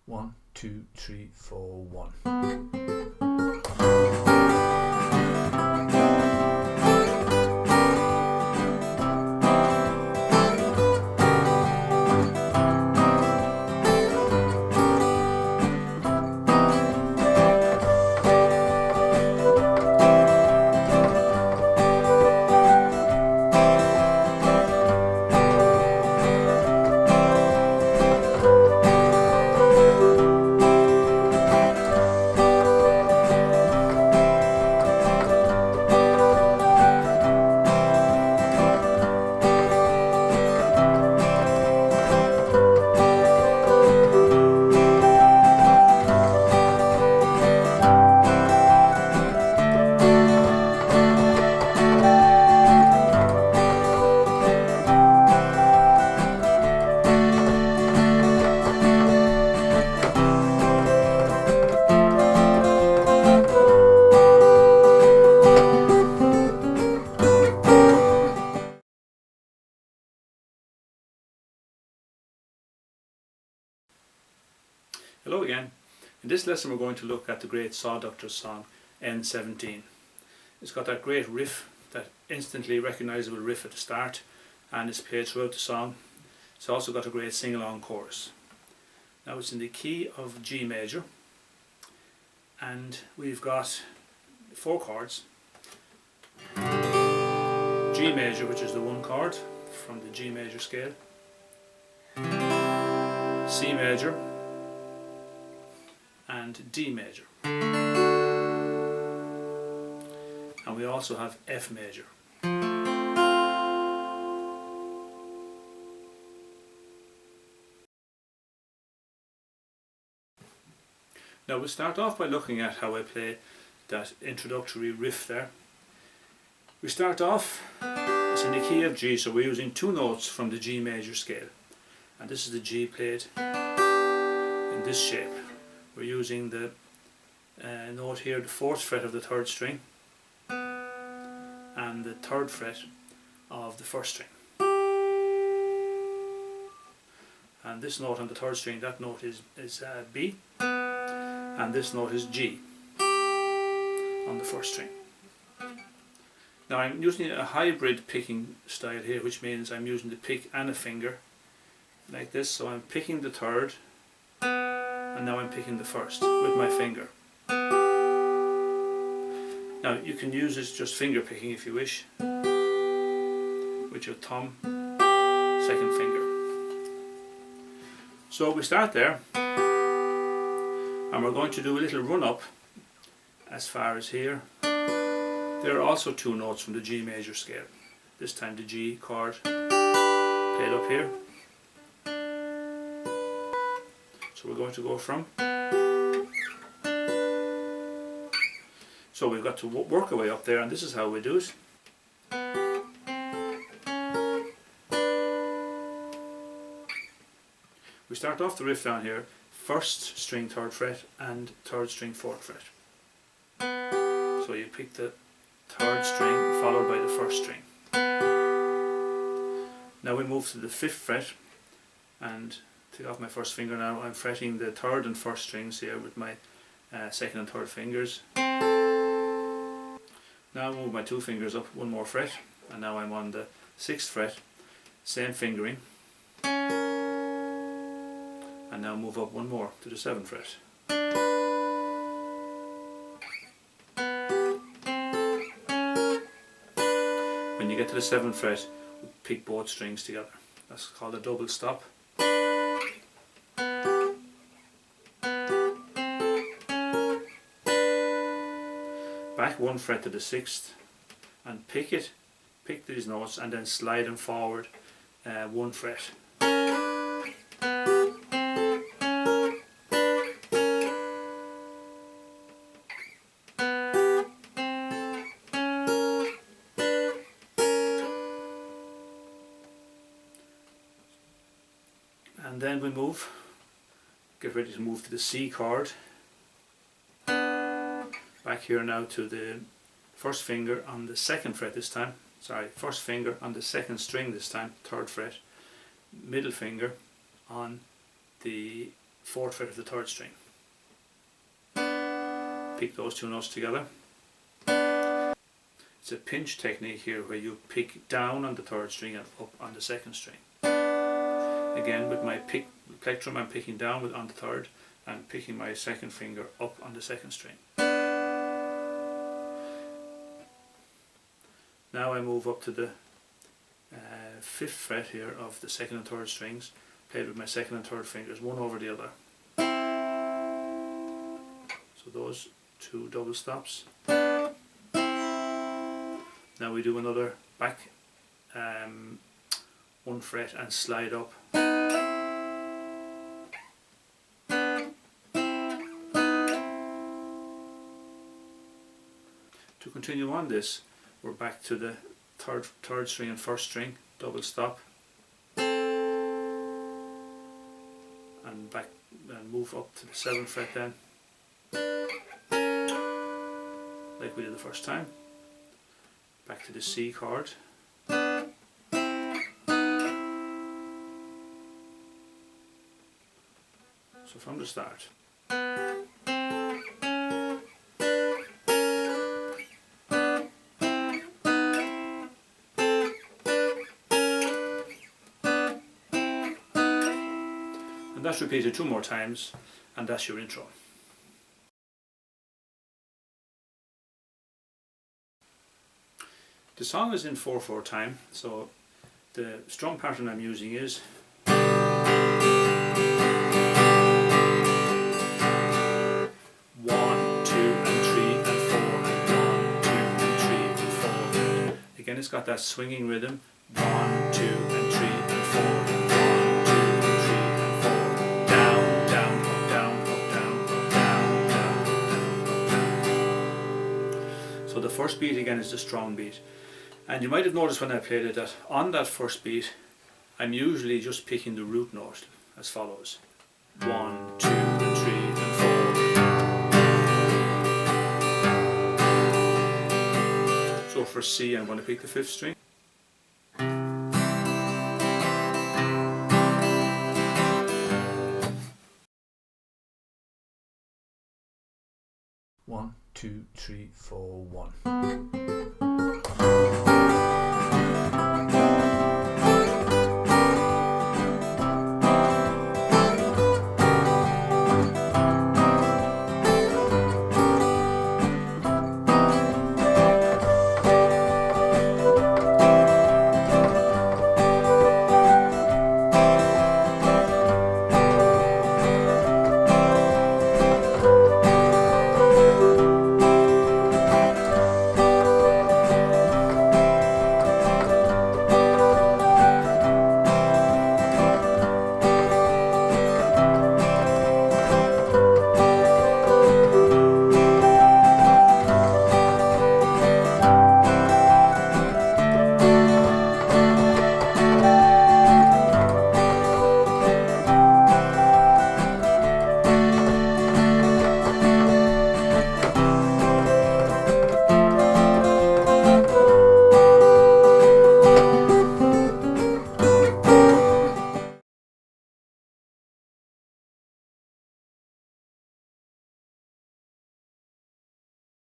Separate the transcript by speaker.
Speaker 1: 1, 2, 3, 4, 1.
Speaker 2: Hello again. In this lesson we're going to look at the great Saw Doctor's song N17. It's got that great riff, that instantly recognisable riff at the start, and it's played throughout the song. It's also got a great sing-along chorus. Now it's in the key of G major, and we've got 4 chords. G major, which is the 1 chord from the G major scale, C major, and D major, and we also have F major. Now we'll start off by looking at how I play that introductory riff there. We start off, it's in the key of G, so we're using 2 notes from the G major scale, and this is the G played in this shape. We're using the note here, the 4th fret of the 3rd string and the 3rd fret of the 1st string. And this note on the 3rd string, that note is B, and this note is G on the 1st string. Now I'm using a hybrid picking style here, which means I'm using the pick and a finger like this. So I'm picking the 3rd, and now I'm picking the 1st with my finger. Now you can use this just finger picking if you wish, with your thumb, 2nd finger. So we start there, and we're going to do a little run up as far as here. There are also 2 notes from the G major scale. This time the G chord played up here. So we're going to go from. So we've got to work our way up there, and this is how we do it. We start off the riff down here, 1st string 3rd fret and 3rd string 4th fret. So you pick the 3rd string followed by the 1st string. Now we move to the 5th fret, and take off my 1st finger now. I'm fretting the 3rd and 1st strings here with my 2nd and 3rd fingers. Now I move my 2 fingers up 1 more fret, and now I'm on the 6th fret, same fingering, and now move up 1 more to the 7th fret. When you get to the 7th fret, we pick both strings together. That's called a double stop. Back 1 fret to the 6th and pick these notes, and then slide them forward 1 fret. And then we get ready to move to the C chord. Back here now to the 1st finger on the 2nd fret this time. Sorry, 1st finger on the 2nd string this time, 3rd fret. Middle finger on the 4th fret of the 3rd string. Pick those two notes together. It's a pinch technique here where you pick down on the 3rd string and up on the 2nd string. Again, with my plectrum I'm picking down on the 3rd and picking my 2nd finger up on the 2nd string. Now I move up to the 5th fret here of the 2nd and 3rd strings, played with my 2nd and 3rd fingers, one over the other. So those two double stops. Now we do another back 1 fret and slide up. To continue on this, we're back to the third string and 1st string, double stop, and back and move up to the 7th fret then, like we did the first time. Back to the C chord. So from the start. And that's repeated 2 more times, and that's your intro. The song is in 4/4 time, so the strum pattern I'm using is 1, 2 and 3 and 4 and 1, 2 and 3 and 4. Again, it's got that swinging rhythm. 1, 2 and 3 and 4 and 1, 2 and 3 and 4. Down, down, up, down, up, down, up, down, down, down, up, down. So the first beat again is the strong beat. And you might have noticed when I played it that on that first beat I'm usually just picking the root note as follows: 1, 2 and 3 and 4. So for C I'm going to pick the 5th string.
Speaker 1: One, two, three, four, one.